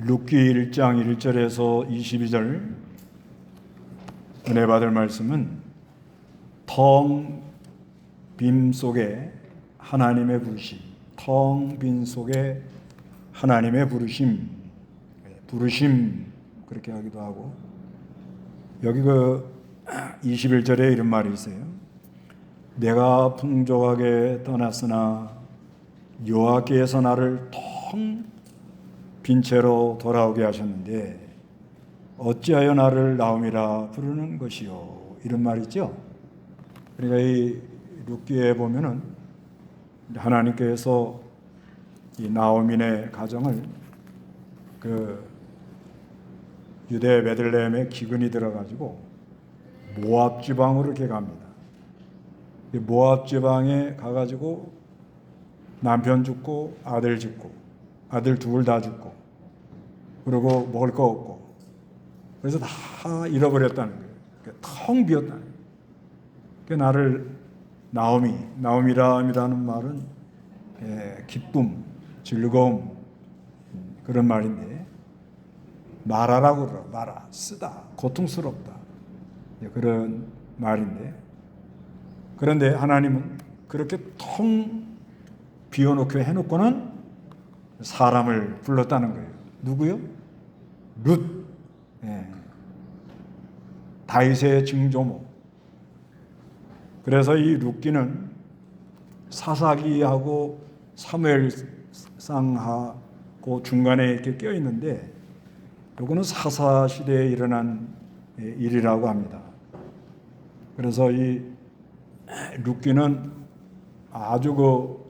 룻기 1장 1절에서 22절 은혜 받을 말씀은 텅 빈 속에 하나님의 부르심, 텅 빈 속에 하나님의 부르심 그렇게 하기도 하고, 여기 21절에 이런 말이 있어요. 내가 풍족하게 떠났으나 여호와께서 나를 텅 빈 채로 돌아오게 하셨는데 어찌하여 나를 나옴이라 부르는 것이요, 이런 말이죠. 그러니까 이 룻기에 보면은 하나님께서 이 나오민의 가정을 유대 베들레헴에 기근이 들어가지고 모압 지방으로 이렇게 갑니다. 모압 지방에 가가지고 남편 죽고 아들 죽고 아들 둘 다 죽고, 그리고 먹을 거 없고, 그래서 다 잃어버렸다는 거예요. 텅 비었다는 거예요. 나를 나옴이라는 말은 기쁨, 즐거움, 그런 말인데, 말하라고 그러, 말아, 쓰다, 고통스럽다, 그런 말인데, 그런데 하나님은 그렇게 텅 비워놓고 해놓고는 사람을 불렀다는 거예요. 누구요? 룻, 다윗의 증조모. 그래서 이 룻기는 사사기하고 사무엘상하고 중간에 이렇게 껴 있는데, 이거는 사사 시대에 일어난 일이라고 합니다. 그래서 이 룻기는 아주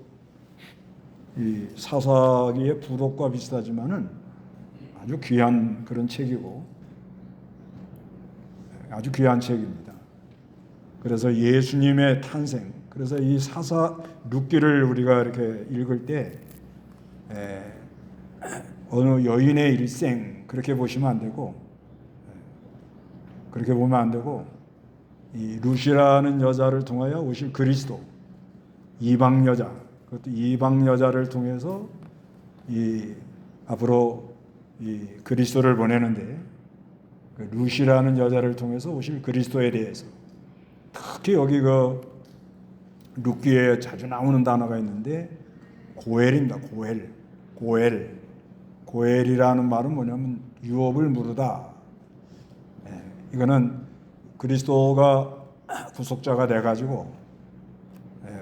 이 사사기의 부록과 비슷하지만은 아주 귀한 그런 책이고, 아주 귀한 책입니다. 그래서 예수님의 탄생, 그래서 이 사사 룻기를 우리가 이렇게 읽을 때 어느 여인의 일생 그렇게 보시면 안 되고, 그렇게 보면 안 되고, 이 룻이라는 여자를 통하여 오실 그리스도, 이방 여자, 그것도 이방 여자를 통해서 이 앞으로 이 그리스도를 보내는데, 그 룻이라는 여자를 통해서 오실 그리스도에 대해서, 특히 여기 룻기에 자주 나오는 단어가 있는데 고엘입니다. 고엘이라는 말은 뭐냐면 유업을 물으다. 이거는 그리스도가 구속자가 돼가지고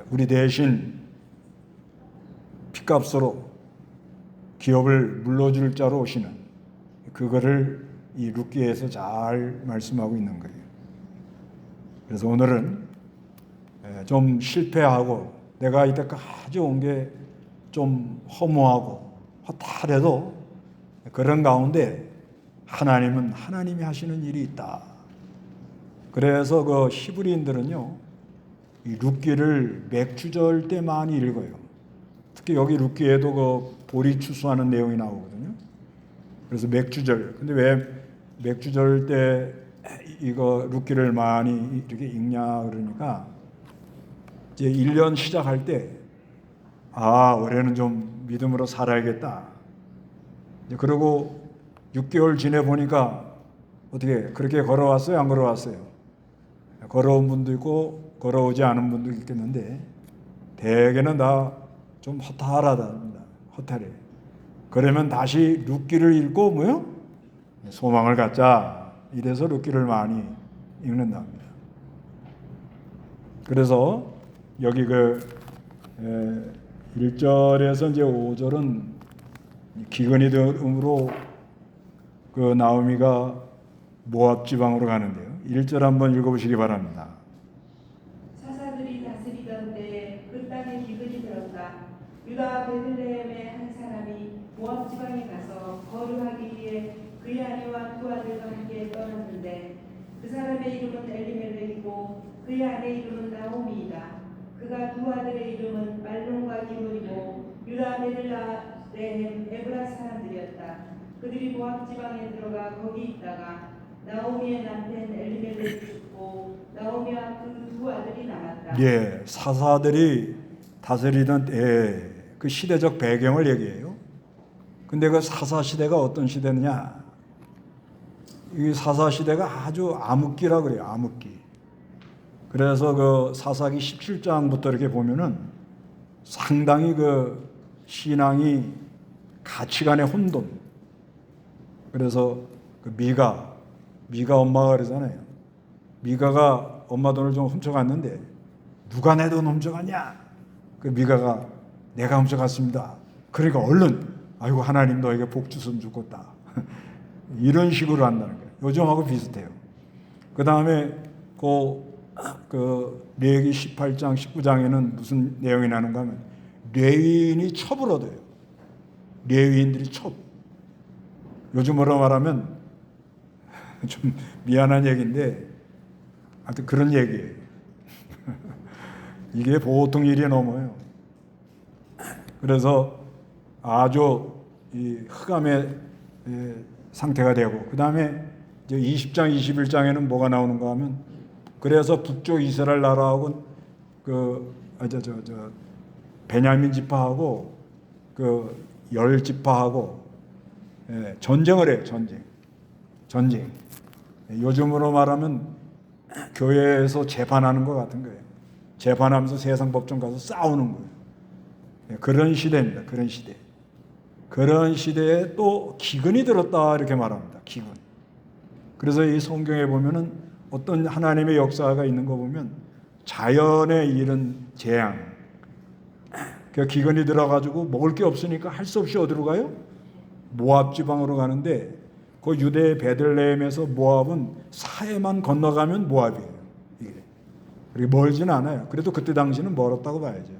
우리 대신 핏값으로 기업을 물러줄 자로 오시는, 그거를 이 룻기에서 잘 말씀하고 있는 거예요. 그래서 오늘은 좀 실패하고 내가 이때까지 온 게 좀 허무하고 허탈해도 그런 가운데 하나님은 하나님이 하시는 일이 있다. 그래서 히브리인들은요, 이 룻기를 맥주절 때 많이 읽어요. 특히 여기 룻기에도 보리 추수하는 내용이 나오거든요. 그래서 맥주절. 근데 왜 맥주절 때 룻기를 많이 이렇게 읽냐 그러니까, 이제 1년 시작할 때 올해는 좀 믿음으로 살아야겠다. 그리고 6개월 지내 보니까 어떻게 그렇게 걸어왔어요? 안 걸어왔어요? 걸어온 분도 있고 걸어오지 않은 분도 있겠는데, 대개는 다 좀 허탈하답니다. 허탈해. 그러면 다시 룻기를 읽고 소망을 갖자. 이래서 룻기를 많이 읽는답니다. 그래서 여기 1절에서 이제 5절은 기근이 됨으로 나오미가 모압 지방으로 가는데요. 1절 한번 읽어보시기 바랍니다. 사사들이 다스리던 때에 그 땅에 기근이 들었다. 유다 베들레헴의 한 사람이 모압 지방에 가서 거류하기 위해 그의 아내와 두 아들과 함께 떠났는데, 그 사람의 이름은 엘리멜렉이고 그의 아내 이름은 나오미이다. 그가 두 아들의 이름은 말론과 기론이고 유다 베들레헴 에브라 사람들이었다. 그들이 모압 지방에 들어가 거기 있다가 나오미의 남편 엘리멜렉이 죽고 나오미와 그 두 아들이 남았다. 사사들이 다스리던 때 그 시대적 배경을 얘기해요. 근데 그 사사시대가 어떤 시대냐? 이 사사시대가 아주 암흑기라 그래요. 암흑기. 그래서 그 사사기 17장부터 이렇게 보면은 상당히 그 신앙이 가치관의 혼돈. 그래서 그 미가 엄마가 그러잖아요. 미가가 엄마 돈을 좀 훔쳐갔는데 누가 내 돈 훔쳐갔냐? 그 미가가 내가 훔쳐갔습니다. 그러니까 얼른 아이고 하나님 너에게 복 주셨으면 좋겠다. 이런 식으로 한다는 거예요. 요즘하고 비슷해요. 그 다음에 그 레위기 18장 19장에는 무슨 내용이 나는가 하면 레위인이 첩을 얻어요. 레위인들이 첩. 요즘으로 말하면 좀 미안한 얘기인데 하여튼 그런 얘기예요. 이게 보통 일이 넘어요. 그래서 아주 이 흑암의 상태가 되고 그 다음에 이제 20장 21장에는 뭐가 나오는가 하면 그래서 북쪽 이스라엘 나라하고 베냐민 지파하고 그 열 지파하고 전쟁을 해요. 전쟁. 요즘으로 말하면 교회에서 재판하는 것 같은 거예요. 재판하면서 세상 법정 가서 싸우는 거예요. 그런 시대입니다. 그런 시대. 그런 시대에 또 기근이 들었다 이렇게 말합니다. 기근. 그래서 이 성경에 보면은 어떤 하나님의 역사가 있는 거 보면 자연에 이른 재앙. 그 기근이 들어가지고 먹을 게 없으니까 할 수 없이 어디로 가요? 모압 지방으로 가는데 그 유대 베들레헴에서 모압은 사해만 건너가면 모압이에요. 이게. 그리고 멀진 않아요. 그래도 그때 당시는 멀었다고 봐야죠.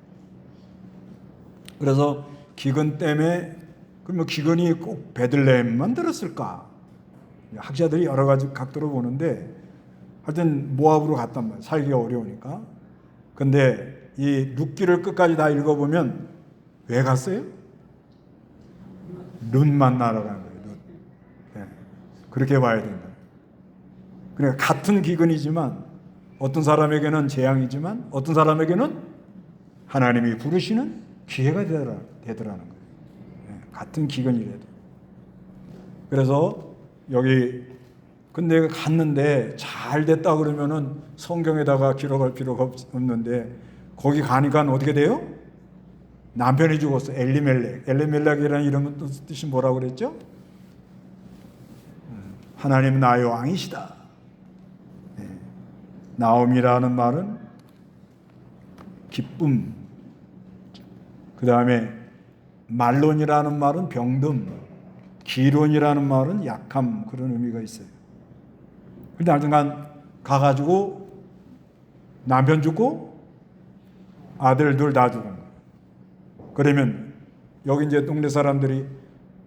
그래서 기근 때문에 그러면 기근이 꼭 베들레헴만 들었을까? 학자들이 여러 가지 각도로 보는데 하여튼 모압으로 갔단 말이에요. 살기가 어려우니까. 근데 이 룻기를 끝까지 다 읽어보면 왜 갔어요? 룻 만나러 간 거예요. 룻. 네. 그렇게 봐야 된다. 그러니까 같은 기근이지만 어떤 사람에게는 재앙이지만 어떤 사람에게는 하나님이 부르시는 기회가 되더라는 거예요. 네. 같은 기근이라도. 그래서 여기 근데 갔는데 잘 됐다 그러면은 성경에다가 기록할 필요가 없는데 거기 가니까 어떻게 돼요? 남편이 죽었어. 엘리멜렉이라는 이름은 뜻이 뭐라고 그랬죠? 하나님 나의 왕이시다. 네. 나옴이라는 말은 기쁨. 그 다음에 말론이라는 말은 병듦. 기론이라는 말은 약함. 그런 의미가 있어요. 근데 하여튼간 가가지고 남편 죽고 아들 둘 다 죽은 거예요. 그러면 여기 이제 동네 사람들이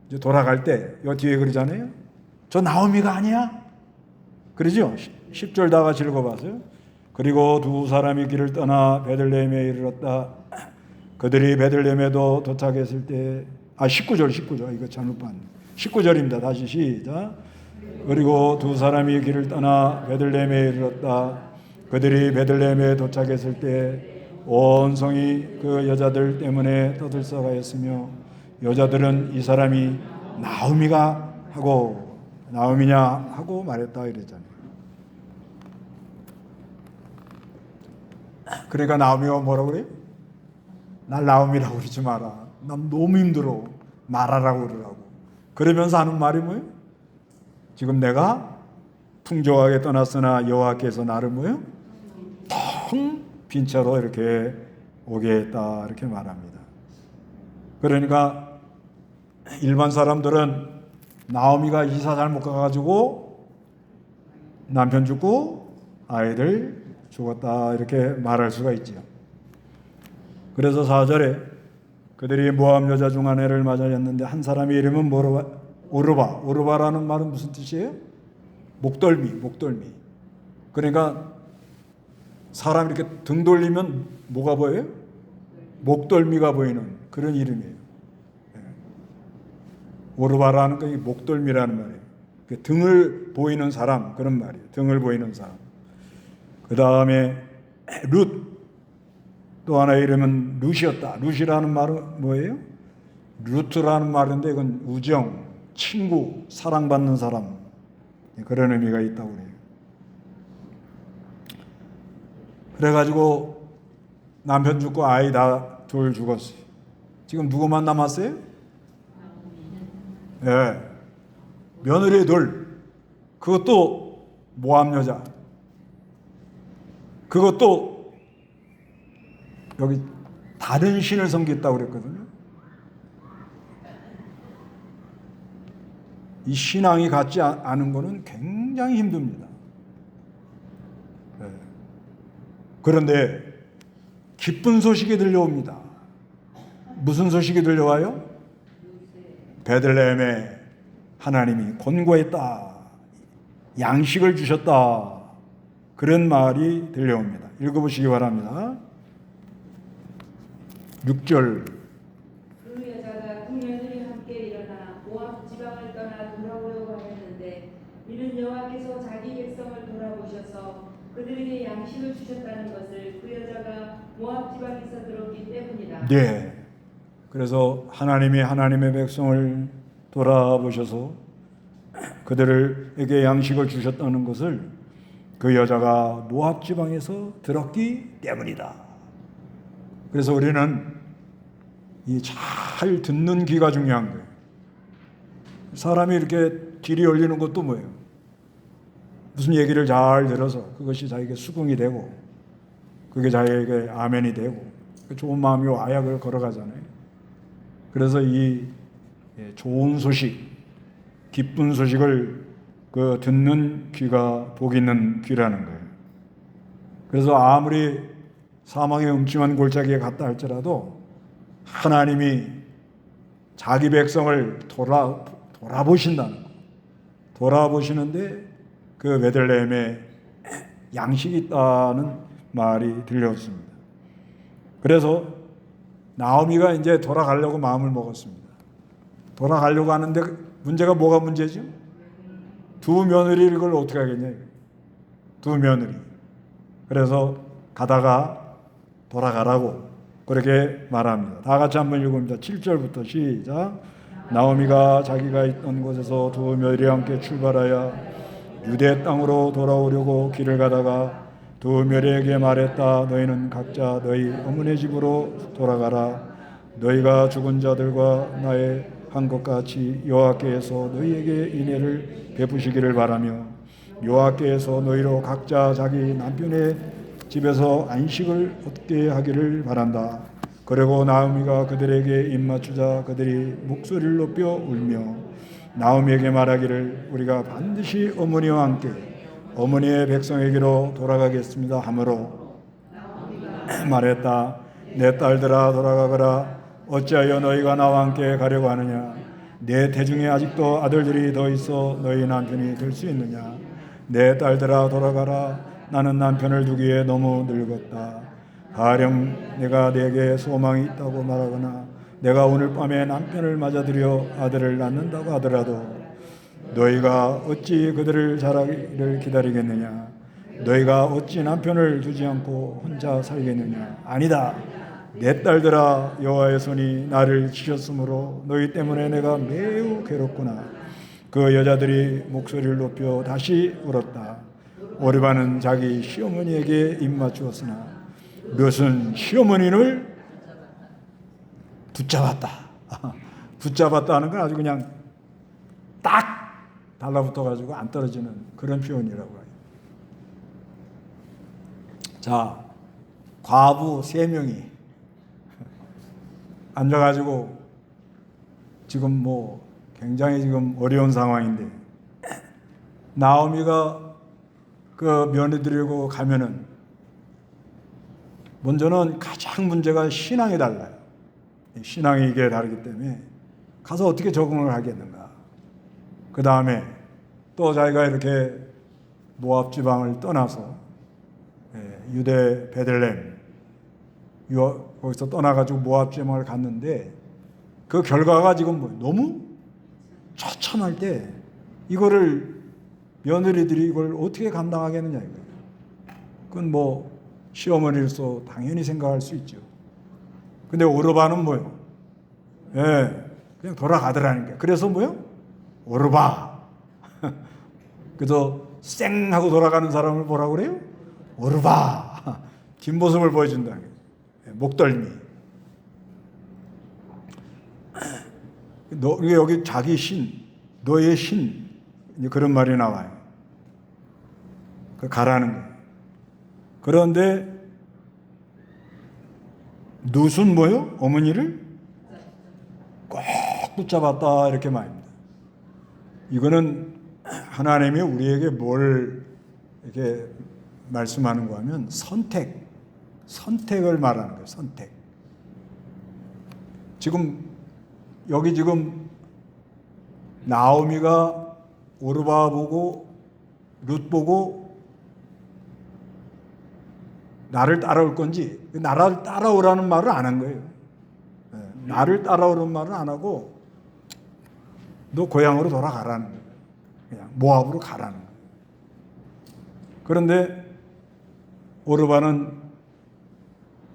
이제 돌아갈 때 여 뒤에 그러잖아요. 저 나오미가 아니야? 그러죠? 10절 다 같이 읽어봤어요. 그리고 두 사람이 길을 떠나 베들레헴에 이르렀다. 그들이 베들레헴에도 도착했을 때 19절 이거 잘못 봤네. 19절입니다. 다시 시작. 그리고 두 사람이 길을 떠나 베들레헴에 이르렀다. 그들이 베들레헴에 도착했을 때 온 성이 그 여자들 때문에 떠들썩하였으며 여자들은 이 사람이 나오미냐 하고 말했다 이랬잖아요. 그러니까 나오미가 뭐라고 그래요? 날 나오미라고 그러지 마라. 난 너무 힘들어. 말하라고 그러라고. 그러면서 하는 말이 뭐예요? 지금 내가 풍족하게 떠났으나 여호와께서 나를 뭐예요? 텅 빈 채로 이렇게 오게 했다 이렇게 말합니다. 그러니까 일반 사람들은 나오미가 이사 잘못 가가지고 남편 죽고 아이들 죽었다 이렇게 말할 수가 있지요. 그래서 4절에 그들이 모압 여자 중 하나를 맞이했는데 한 사람의 이름은 오르바라는 말은 무슨 뜻이에요? 목덜미. 그러니까 사람 이렇게 등 돌리면 뭐가 보여요? 목덜미가 보이는 그런 이름이에요. 오르바라는 게 목덜미라는 말이에요. 등을 보이는 사람 그런 말이에요. 등을 보이는 사람. 그 다음에 룻 또 하나의 이름은 룻이었다. 룻이라는 말은 뭐예요? 루트라는 말인데 이건 우정, 친구, 사랑받는 사람, 그런 의미가 있다고 그래요. 그래가지고 남편 죽고 아이 다 둘 죽었어요. 지금 누구만 남았어요? 네. 며느리 둘. 그것도 모압 여자. 그것도 여기 다른 신을 섬겼다고 그랬거든요. 이 신앙이 같지 않은 거는 굉장히 힘듭니다. 네. 그런데 기쁜 소식이 들려옵니다. 무슨 소식이 들려와요? 베들레헴에 하나님이 권고했다. 양식을 주셨다. 그런 말이 들려옵니다. 읽어보시기 바랍니다. 6절. 그 여자가 두 며느리 함께 일어나 모압 지방을 떠나 돌아오려고 하였는데 이는 여호와께서 자기 백성을 돌아보셔서 그들에게 양식을 주셨다는 것을 그 여자가 모압 지방에서 들었기 때문이다. 네. 그래서 하나님이 하나님의 백성을 돌아보셔서 그들에게 양식을 주셨다는 것을 그 여자가 모압 지방에서 들었기 때문이다. 그래서 우리는 이 잘 듣는 귀가 중요한 거예요. 사람이 이렇게 길이 열리는 것도 뭐예요? 무슨 얘기를 잘 들어서 그것이 자기에게 수긍이 되고 그게 자기에게 아멘이 되고 좋은 마음이 와야 그걸 걸어가잖아요. 그래서 이 좋은 소식, 기쁜 소식을 그 듣는 귀가 복 있는 귀라는 거예요. 그래서 아무리 사망의 음침한 골짜기에 갔다 할지라도 하나님이 자기 백성을 돌아보신다는 거. 돌아보시는데 그 베들레헴에 양식이 있다는 말이 들려왔습니다. 그래서 나오미가 이제 돌아가려고 마음을 먹었습니다. 돌아가려고 하는데 문제가 뭐가 문제죠? 두 며느리를 그걸 어떻게 하겠냐. 두 며느리. 그래서 가다가 돌아가라고 그렇게 말합니다. 다 같이 한번 읽어봅니다. 7절부터 시작. 나오미가 자기가 있던 곳에서 두 며느리와 함께 출발하여 유대 땅으로 돌아오려고 길을 가다가 두 며느리에게 말했다. 너희는 각자 너희 어머니 집으로 돌아가라. 너희가 죽은 자들과 나의 한 것 같이 여호와께서 너희에게 인애를 베푸시기를 바라며 여호와께서 너희로 각자 자기 남편의 집에서 안식을 얻게 하기를 바란다. 그리고 나오미가 그들에게 입맞추자 그들이 목소리를 높여 울며 나오미에게 말하기를 우리가 반드시 어머니와 함께 어머니의 백성에게로 돌아가겠습니다 하므로 말했다. 내 딸들아 돌아가거라. 어찌하여 너희가 나와 함께 가려고 하느냐. 내 태중에 아직도 아들들이 더 있어 너희 남편이 될 수 있느냐. 내 딸들아 돌아가라. 나는 남편을 두기에 너무 늙었다. 가령 내가 내게 소망이 있다고 말하거나 내가 오늘 밤에 남편을 맞아들여 아들을 낳는다고 하더라도 너희가 어찌 그들을 자라기를 기다리겠느냐. 너희가 어찌 남편을 두지 않고 혼자 살겠느냐. 아니다. 내 딸들아 여호와의 손이 나를 치셨으므로 너희 때문에 내가 매우 괴롭구나. 그 여자들이 목소리를 높여 다시 울었다. 오르바는 자기 시어머니에게 입맞추었으나 롯은 시어머니를 붙잡았다. 붙잡았다는 건 아주 그냥 딱 달라붙어가지고 안 떨어지는 그런 표현이라고 해요. 자, 과부 3명이 앉아가지고 지금 뭐 굉장히 지금 어려운 상황인데 나오미가 그 며느리들이고 가면은 먼저는 가장 문제가 신앙이 달라요. 신앙이 이게 다르기 때문에 가서 어떻게 적응을 하겠는가. 그 다음에 또 자기가 이렇게 모압 지방을 떠나서 유대 베들레헴 거기서 떠나가지고 모압 지방을 갔는데 그 결과가 지금 뭐 너무 처참할 때 이거를 며느리들이 이걸 어떻게 감당하겠느냐 이거예요. 그건 뭐 시어머니로서 당연히 생각할 수 있죠. 근데 오르바는 뭐예요? 그냥 돌아가더라는 거예요. 그래서 뭐요? 오르바. 그래서 쌩 하고 돌아가는 사람을 뭐라고 그래요? 오르바. 뒷모습을 보여준다는 거예요. 목덜미. 여기 자기 신, 너의 신, 그런 말이 나와요. 가라는 거예요. 그런데 룻은 뭐요? 어머니를 꼭 붙잡았다 이렇게 말입니다. 이거는 하나님이 우리에게 뭘 이렇게 말씀하는가 하면 선택을 말하는 거예요. 선택. 여기 지금 나오미가 오르바 보고 룻 보고 나를 따라올 건지, 나를 따라오라는 말을 안 한 거예요. 나를 따라오라는 말은 안 하고 너 고향으로 돌아가라는 거예요. 그냥 모압으로 가라는 거예요. 그런데 오르바는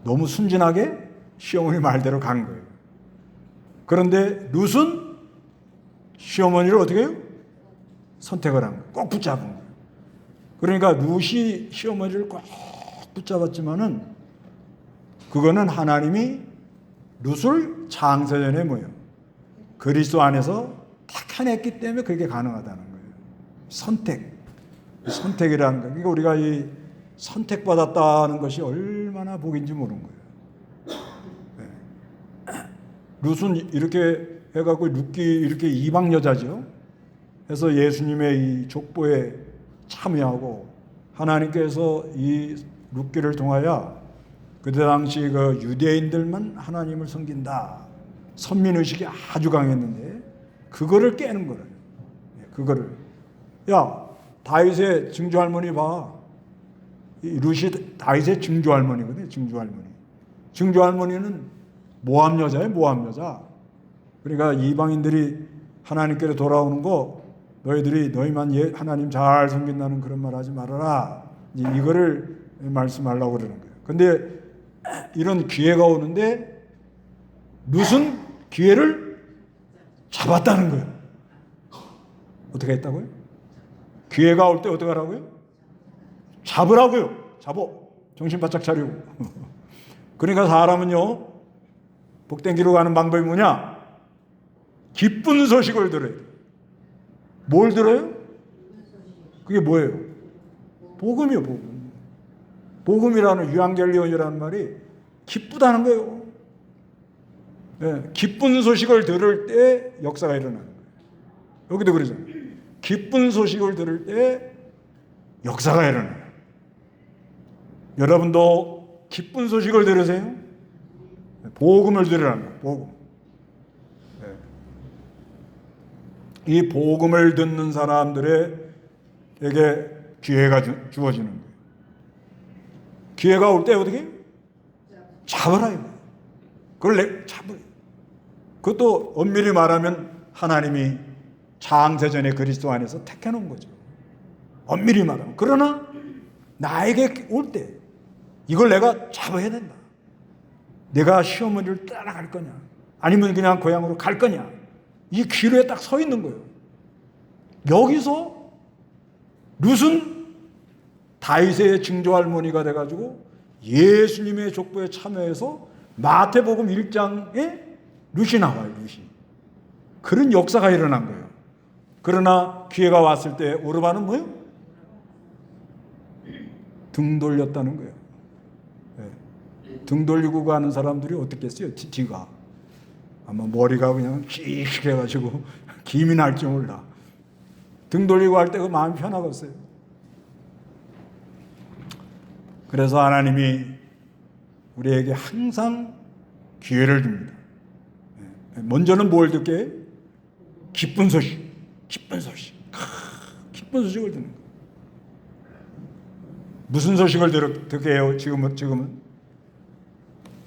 너무 순진하게 시어머니 말대로 간 거예요. 그런데 룻은 시어머니를 어떻게 해요? 선택을 한 거예요. 꼭 붙잡은 거예요. 그러니까 룻이 시어머니를 꼭 붙잡았지만은 그거는 하나님이 룻을 창세전에 뭐예요? 그리스도 안에서 택해냈기 때문에 그게 가능하다는 거예요. 선택이라는 거예요. 그러니까 우리가 이 선택받았다는 것이 얼마나 복인지 모르는 거예요. 룻은 이렇게 해갖고 룻기 이렇게 이방 여자죠. 그래서 예수님의 이 족보에 참여하고 하나님께서 이 룻기를 통하여 그때 당시 그 유대인들만 하나님을 섬긴다. 선민의식이 아주 강했는데 그거를 깨는 거예요. 그거를. 야, 다윗의 증조할머니 봐. 룻이 다윗의 증조할머니거든요. 증조할머니는 모함 여자예요. 모함 여자. 그러니까 이방인들이 하나님께로 돌아오는 거 너희만 하나님 잘 섬긴다는 그런 말 하지 말아라. 이거를 말씀하려고 그러는 거예요. 근데 이런 기회가 오는데 룻은 기회를 잡았다는 거예요. 어떻게 했다고요? 기회가 올 때 어떻게 하라고요? 잡으라고요. 잡어. 정신 바짝 차리고. 그러니까 사람은요, 복된 길로 가는 방법이 뭐냐? 기쁜 소식을 들어요. 뭘 들어요? 그게 뭐예요? 복음이요, 복음. 복음이라는 유앙겔리온이라는 말이 기쁘다는 거예요. 네, 기쁜 소식을 들을 때 역사가 일어나는 거예요. 여기도 그러잖아요. 기쁜 소식을 들을 때 역사가 일어나요. 여러분도 기쁜 소식을 들으세요? 복음을 들으라는 거예요. 복음. 네. 이 복음을 듣는 사람들에게 기회가 주어지는 거예요. 기회가 올 때 어떻게? 잡아라 이거. 그걸 잡으라. 그것도 엄밀히 말하면 하나님이 창세전에 그리스도 안에서 택해 놓은 거죠. 엄밀히 말하면. 그러나 나에게 올 때 이걸 내가 잡아야 된다. 내가 시어머니를 따라갈 거냐, 아니면 그냥 고향으로 갈 거냐, 이 기로에 딱 서 있는 거예요. 여기서 룻은 다윗의 증조할머니가 돼가지고 예수님의 족보에 참여해서 마태복음 1장에 룻이 나와요. 룻이. 그런 역사가 일어난 거예요. 그러나 기회가 왔을 때 오르바는 뭐예요? 등 돌렸다는 거예요. 네. 등 돌리고 가는 사람들이 어떻겠어요? 뒤가 아마 머리가 그냥 씩씩해가지고 김이 날지 몰라. 등 돌리고 할 때 그 마음이 편하겠어요. 그래서 하나님이 우리에게 항상 기회를 줍니다. 먼저는 뭘 듣게? 기쁜 소식. 기쁜 소식을 듣는 거예요. 무슨 소식을 듣게 해요? 지금은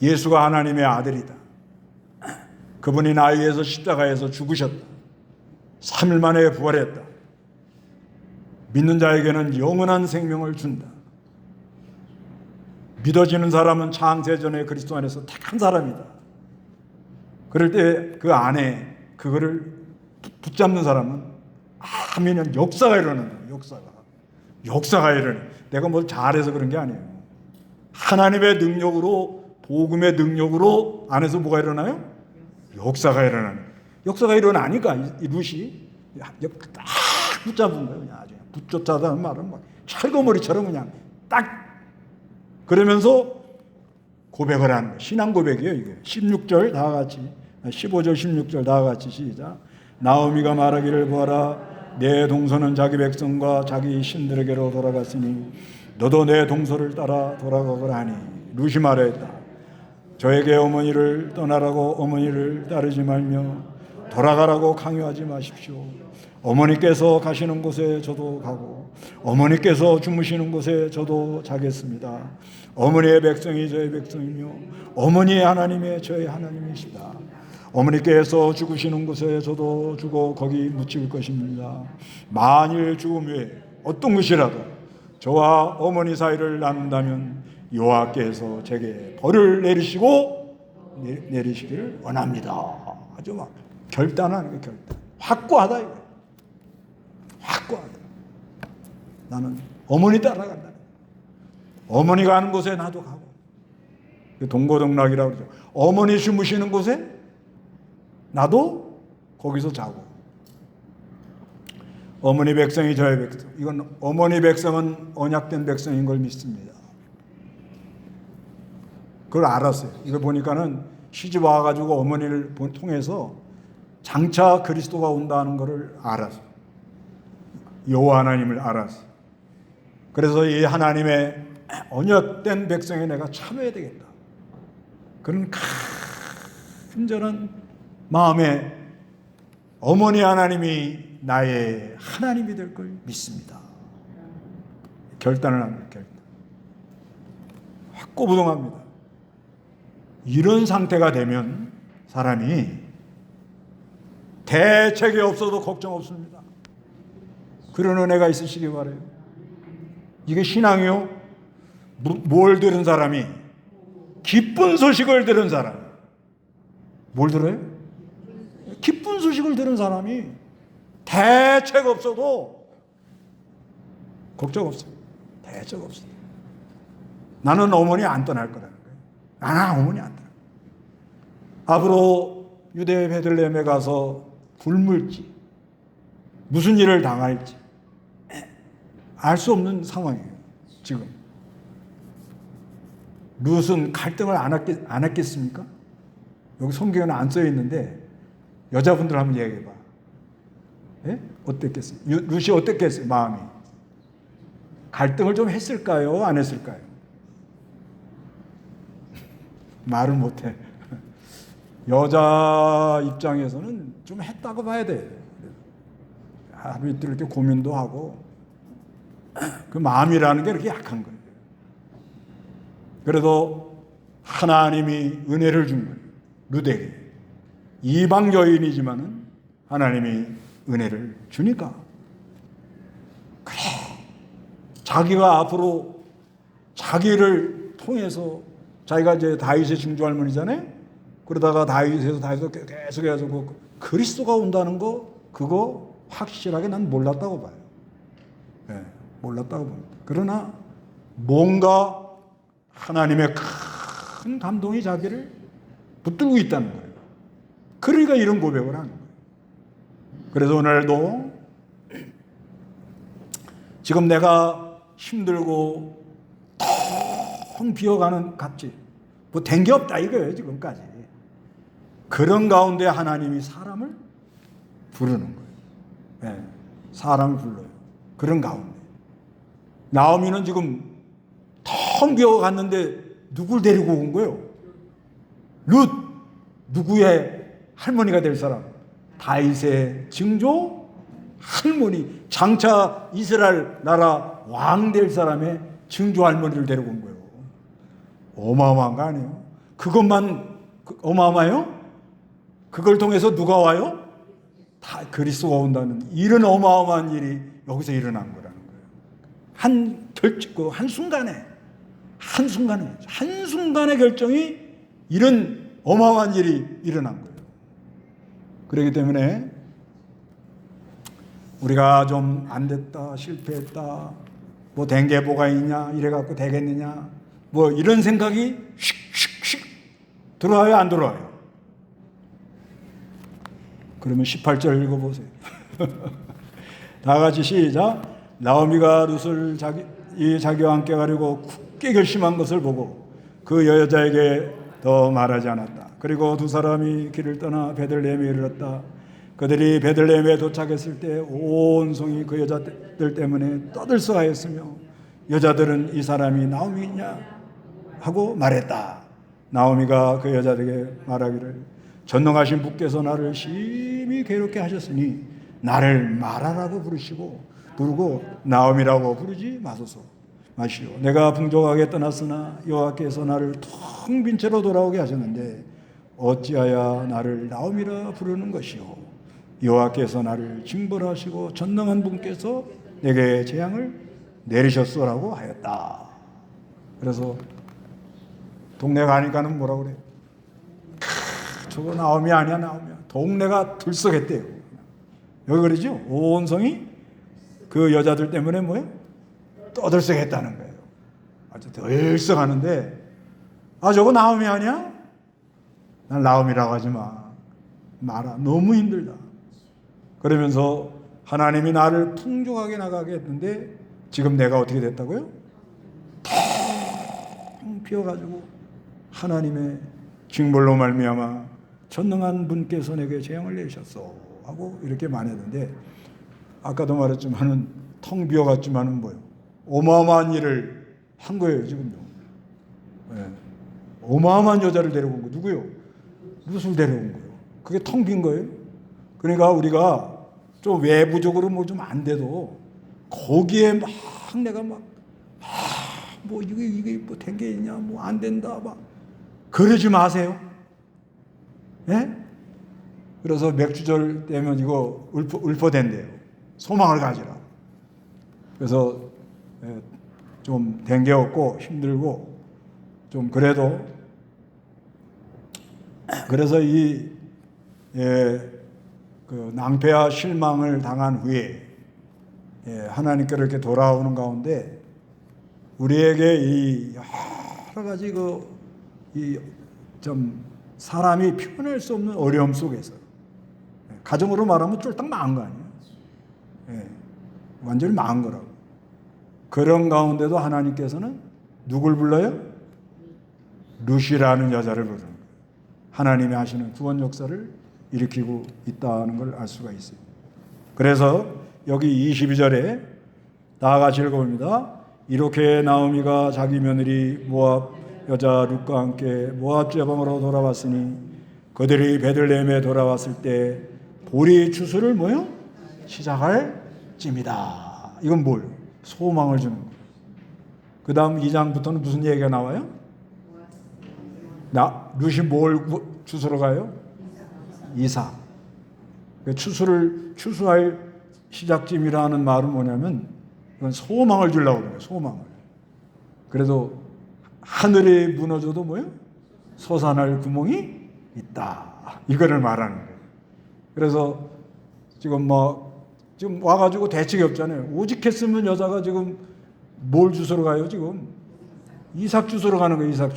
예수가 하나님의 아들이다. 그분이 나 위해서 십자가에서 죽으셨다. 3일 만에 부활했다. 믿는 자에게는 영원한 생명을 준다. 믿어지는 사람은 창세전에 그리스도 안에서 택한 사람이다. 그럴 때 그 안에 그거를 붙잡는 사람은 하면 역사가 일어나는 거예요. 역사가 일어나요. 내가 뭘 잘해서 그런 게 아니에요. 하나님의 능력으로, 복음의 능력으로 안에서 뭐가 일어나요? 역사가 일어나는. 역사가 일어나니까 이 룻이 딱 붙잡은 거예요. 그냥 아주 붙잡다는 말은 막 철거머리처럼 그냥 딱 그러면서 고백을 하는 거예요. 신앙 고백이에요. 이게 16절 다 같이, 15절 16절 다 같이 시작. 나오미가 말하기를 보아라, 내 동서는 자기 백성과 자기 신들에게로 돌아갔으니 너도 내 동서를 따라 돌아가거라 하니, 룻이 말했다. 저에게 어머니를 떠나라고 어머니를 따르지 말며 돌아가라고 강요하지 마십시오. 어머니께서 가시는 곳에 저도 가고 어머니께서 주무시는 곳에 저도 자겠습니다. 어머니의 백성이 저의 백성이며 어머니의 하나님이 저의 하나님이시다. 어머니께서 죽으시는 곳에 저도 죽어 거기 묻힐 것입니다. 만일 죽음 외에 어떤 것이라도 저와 어머니 사이를 나눈다면 여호와께서 제게 벌을 내리시기를 원합니다. 아주 막 결단하는 게 결단. 확고하다 이거. 확고하다. 나는 어머니 따라간다. 어머니 가는 곳에 나도 가고. 동고동락이라고 그러죠. 어머니 주무시는 곳에 나도 거기서 자고. 어머니 백성이 저의 백성. 이건 어머니 백성은 언약된 백성인 걸 믿습니다. 그걸 알았어요. 이걸 보니까는 시집 와가지고 어머니를 통해서 장차 그리스도가 온다는 것을 알았어요. 여호와 하나님을 알았어요. 그래서 이 하나님의 언약된 백성에 내가 참여해야 되겠다. 그런 간절한 마음에 어머니 하나님이 나의 하나님이 될 걸 믿습니다. 결단을 합니다. 결단. 확고부동합니다. 이런 상태가 되면 사람이 대책이 없어도 걱정 없습니다. 그런 은혜가 있으시기 바라요. 이게 신앙이요. 뭘 들은 사람이, 기쁜 소식을 들은 사람. 뭘 들어요? 기쁜 소식을 들은 사람이 대책 없어도 걱정 없어요. 대책 없어요. 나는 어머니 안 떠날 거라는 거예요. 나는 어머니 안 떠날 거예요. 앞으로 유대 베들레헴에 가서 굶을지 무슨 일을 당할지 알 수 없는 상황이에요. 지금 룻은 갈등을 안 했겠습니까? 여기 성경에는 안 써 있는데 여자분들 한번 얘기해봐. 예? 어땠겠어요? 룻이 어땠겠어요? 마음이 갈등을 좀 했을까요? 안 했을까요? 말을 못해. 여자 입장에서는 좀 했다고 봐야 돼. 하루 이틀 이렇게 고민도 하고 그 마음이라는 게 이렇게 약한 거예요. 그래도 하나님이 은혜를 준 거예요. 룻에게. 이방 여인이지만은 하나님이 은혜를 주니까. 그래. 자기가 앞으로 자기를 통해서 자기가 이제 다윗의 증조 할머니잖아요. 그러다가 다윗에서 계속 해가지고 그리스도가 온다는 거 그거 확실하게 난 몰랐다고 봐요. 네, 몰랐다고 봅니다. 그러나 뭔가 하나님의 큰 감동이 자기를 붙들고 있다는 거예요. 그러니까 이런 고백을 하는 거예요. 그래서 오늘도 지금 내가 힘들고 텅 비어가는 같지 뭐 된 게 없다 이거예요. 지금까지 그런 가운데 하나님이 사람을 부르는 거예요. 네, 사람을 불러요. 그런 가운데 나오미는 지금 텅 비어갔는데 누굴 데리고 온 거예요? 룻. 누구의 할머니가 될 사람? 다윗의 증조 할머니, 장차 이스라엘 나라 왕 될 사람의 증조 할머니를 데리고 온 거예요. 어마어마한 거 아니에요? 그것만 어마어마해요? 그걸 통해서 누가 와요? 다 그리스도가 온다는 이런 어마어마한 일이 여기서 일어난 거라는 거예요. 한순간의 결정이 이런 어마어마한 일이 일어난 거예요. 그렇기 때문에 우리가 좀 안 됐다, 실패했다, 뭐 된 게 뭐가 있냐, 이래갖고 되겠느냐, 뭐 이런 생각이 슉슉슉 들어와요, 안 들어와요? 그러면 18절 읽어보세요. 다 같이 시작. 나오미가 룻을 자기와 함께 가려고 굳게 결심한 것을 보고 그 여자에게 더 말하지 않았다. 그리고 두 사람이 길을 떠나 베들레헴에 이르렀다. 그들이 베들레헴에 도착했을 때 온 성이 그 여자들 때문에 떠들썩하였으며 여자들은 이 사람이 나오미냐 하고 말했다. 나오미가 그 여자들에게 말하기를 전능하신 분께서 나를 심히 괴롭게 하셨으니 나를 마라라고 부르고 나오미라고 부르지 마시오. 내가 풍족하게 떠났으나 여호와께서 나를 텅 빈 채로 돌아오게 하셨는데 어찌하여 나를 나오미라 부르는 것이오. 여호와께서 나를 징벌하시고 전능한 분께서 내게 재앙을 내리셨소라고 하였다. 그래서 동네 가니까는 뭐라고 그래? 저거 나오미 아니야, 나오미야. 동네가 들썩했대요. 여기 그러죠? 온 성이 그 여자들 때문에 뭐예요? 떠들썩했다는 거예요. 아주 들썩하는데, 저거 나오미 아니야? 난 나오미라고 하지 마라. 너무 힘들다. 그러면서 하나님이 나를 풍족하게 나가게 했는데 지금 내가 어떻게 됐다고요? 텅 비어가지고 하나님의 징벌로 말미암아 전능한 분께서 내게 재앙을 내리셨소 하고 이렇게 말했는데, 아까도 말했지만은 텅 비어갔지만은 뭐예요? 어마어마한 일을 한 거예요 지금요. 네. 어마어마한 여자를 데려온 거 누구요? 룻을 데려온 거예요. 그게 텅 빈 거예요. 그러니까 우리가 좀 외부적으로 뭐 좀 안 돼도 거기에 막 내가 뭐 이게 뭐 된 게 있냐, 뭐 안 된다, 막 그러지 마세요. 예? 그래서 맥주절 되면 이거 읊어댄대요. 소망을 가지라. 그래서 좀 된 게 없고 힘들고 좀 그래도 그래서 그 낭패와 실망을 당한 후에 하나님께로 이렇게 돌아오는 가운데 우리에게 이 여러 가지 좀 사람이 표현할 수 없는 어려움 속에서 가정으로 말하면 쫄딱 망한 거 아니에요? 완전히 망한 거라고. 그런 가운데도 하나님께서는 누굴 불러요? 룻이라는 여자를 부르는 거예요. 하나님이 하시는 구원 역사를 일으키고 있다는 걸 알 수가 있어요. 그래서 여기 22절에 다 같이 읽어봅니다. 이렇게 나오미가 자기 며느리 모압 여자 룻과 함께 모압 제방으로 돌아왔으니 그들이 베들레헴에 돌아왔을 때 보리 추수를 뭐요? 시작할 쯤이다. 이건 뭘? 소망을 주는 거예요. 그 다음 2장부터는 무슨 얘기가 나와요? 룻이 뭘 추수로 가요? 이삭. 추수할 시작쯤이라는 말은 뭐냐면 이건 소망을 주려고 그래요. 소망을. 그래도 하늘이 무너져도 뭐예요? 솟아날 구멍이 있다. 이거를 말하는 거예요. 그래서 지금 지금 와가지고 대책이 없잖아요. 오직 했으면 여자가 지금 뭘 주소로 가요? 지금 이삭 주소로 가는 거예요. 이삭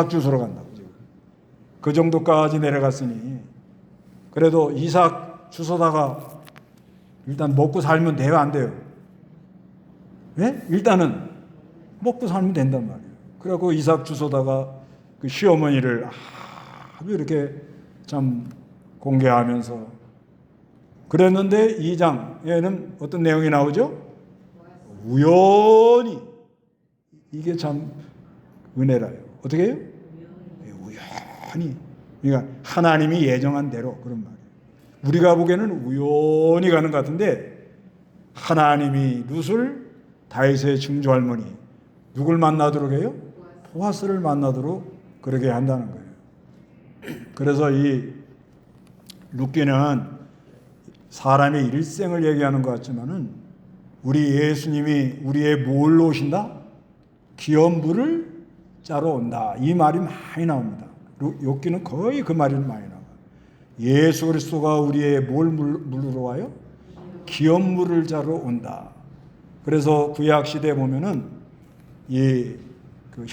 주소로 간다고 지금. 그 정도까지 내려갔으니 그래도 이삭 주소다가 일단 먹고 살면 돼요, 안 돼요? 네? 일단은 먹고 살면 된단 말이에요. 그래갖고 이삭 주소다가 그 시어머니를 아주 이렇게 참 공개하면서 그랬는데 2장에는 어떤 내용이 나오죠? 우연히. 이게 참 은혜라요. 어떻게 해요? 우연히. 그러니까 하나님이 예정한 대로 그런 말이에요. 우리가 보기에는 우연히 가는 것 같은데 하나님이 룻을 다윗의 증조할머니 누굴 만나도록 해요? 보아스를 만나도록 그러게 한다는 거예요. 그래서 이 룻기는 사람의 일생을 얘기하는 것 같지만은 우리 예수님이 우리의 뭘로 오신다? 기업부를 짜러 온다. 이 말이 많이 나옵니다. 욥기는 거의 그 말이 많이 나와요. 예수 그리스도가 우리의 뭘 물으러 와요? 기업물을 자러 온다. 그래서 구약 시대에 보면은 그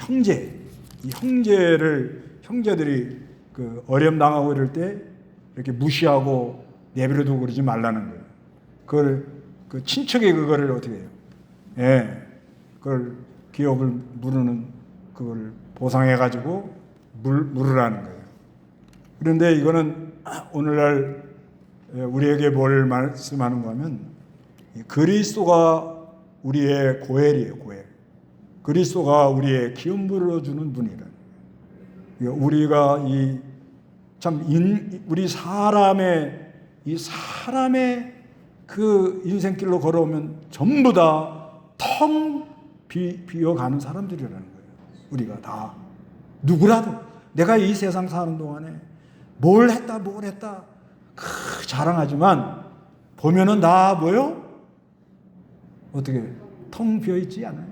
형제들이 그 어려움 당하고 이럴 때 이렇게 무시하고 내버려두고 그러지 말라는 거예요. 그 친척이 그거를 어떻게 해요? 예, 그걸 기업을 물으는 그걸 보상해가지고 물으라는 거예요. 그런데 이거는 오늘날 우리에게 뭘 말씀하는가 하면 그리스도가 우리의 고엘이에요. 고엘. 그리스도가 우리의 기업 물어주는 분이라는 거예요. 우리가 우리 사람의 그 인생길로 걸어오면 전부 다 텅 비어가는 사람들이라는 거예요. 우리가 다 누구라도 내가 이 세상 사는 동안에 뭘 했다 자랑하지만 보면은 다 뭐요? 어떻게 텅 비어 있지 않아요?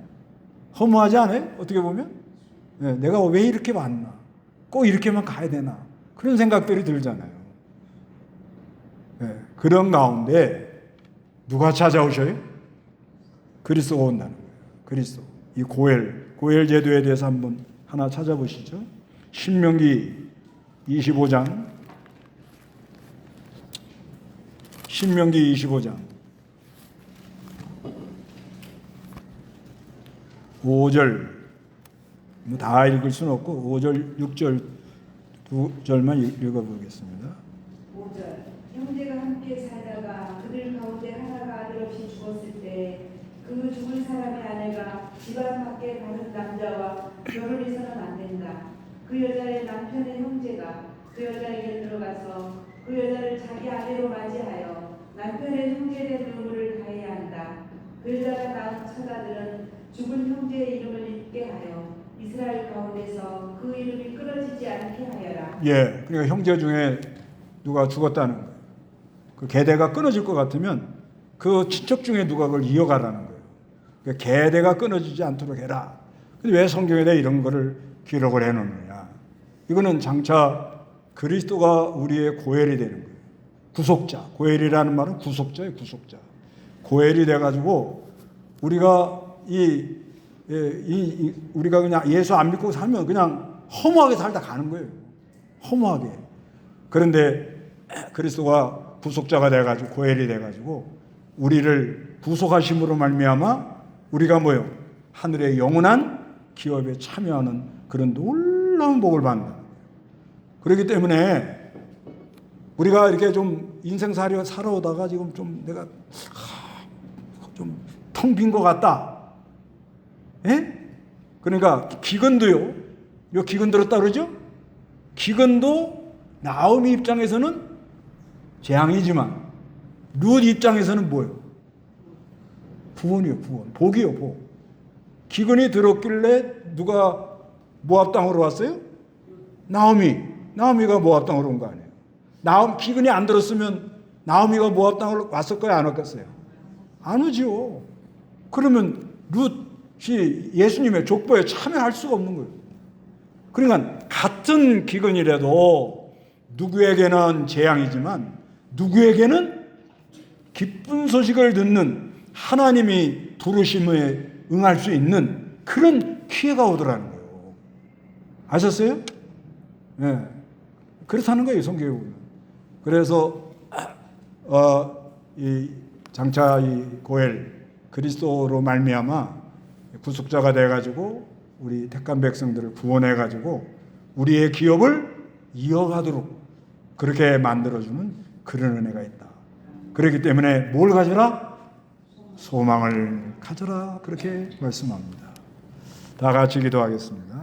허무하지 않아요? 어떻게 보면 내가 왜 이렇게 왔나? 꼭 이렇게만 가야 되나? 그런 생각들이 들잖아요. 그런 가운데 누가 찾아오셔요? 그리스도가 온다는 거예요. 그리스도. 이 고엘 제도에 대해서 한번 하나 찾아보시죠. 신명기 25장 5절 다 읽을 수는 없고 5절 6절 두 절만 읽어보겠습니다. 5절 형제가 함께 살다가 그들 가운데 하나가 아들 없이 죽었을 때 그 죽은 사람의 아내가 집안 밖에 다른 남자와 결혼해서는 안 된다. 그 여자의 남편의 형제가 그 여자에게 들어가서 그 여자를 자기 아내로 맞이하여 남편의 형제된 의무를 다해야 한다. 그 여자가 낳은 처자들은 죽은 형제의 이름을 잊게 하여 이스라엘 가운데서 그 이름이 끊어지지 않게 하여라. 예, 그러니까 형제 중에 누가 죽었다는 거예요. 그 계대가 끊어질 것 같으면 그 친척 중에 누가 그걸 이어가라는 거예요. 그 계대가 끊어지지 않도록 해라. 근데 왜 성경에다 이런 거를 기록을 해놓느냐? 이거는 장차 그리스도가 우리의 고엘이 되는 거예요. 구속자. 고엘이라는 말은 구속자예요. 구속자. 고엘이 돼가지고 우리가 우리가 그냥 예수 안 믿고 살면 그냥 허무하게 살다 가는 거예요. 허무하게. 그런데 그리스도가 구속자가 돼가지고 고엘이 돼가지고 우리를 구속하심으로 말미암아 우리가 뭐요? 하늘의 영원한 기업에 참여하는 그런 놀라운 복을 받는 거예요. 그렇기 때문에 우리가 이렇게 좀 인생 살아오다가 지금 좀 내가 좀 텅 빈 것 같다. 예? 그러니까 기근도요. 요 기근 들었다 그러죠? 기근도 나오미 입장에서는 재앙이지만 룻 입장에서는 뭐예요? 구원이요, 구원. 복이요, 복. 기근이 들었길래 누가 모압 땅으로 왔어요? 나오미가 모압 땅으로 온 거 아니에요. 기근이 안 들었으면 나오미가 모압 땅으로 왔을까요? 안 왔겠어요? 안 오지요. 그러면 룻이 예수님의 족보에 참여할 수가 없는 거예요. 그러니까 같은 기근이라도 누구에게는 재앙이지만 누구에게는 기쁜 소식을 듣는 하나님이 부르심에 응할 수 있는 그런 기회가 오더라는 거예요. 아셨어요? 네. 그렇다는 거예요, 성경에 보면. 그래서 이 장차 이 고엘 그리스도로 말미암아 구속자가 돼가지고 우리 택한 백성들을 구원해가지고 우리의 기업을 이어가도록 그렇게 만들어주는 그런 은혜가 있다. 그렇기 때문에 뭘 가져라? 소망을 가져라. 그렇게 말씀합니다. 다 같이 기도하겠습니다.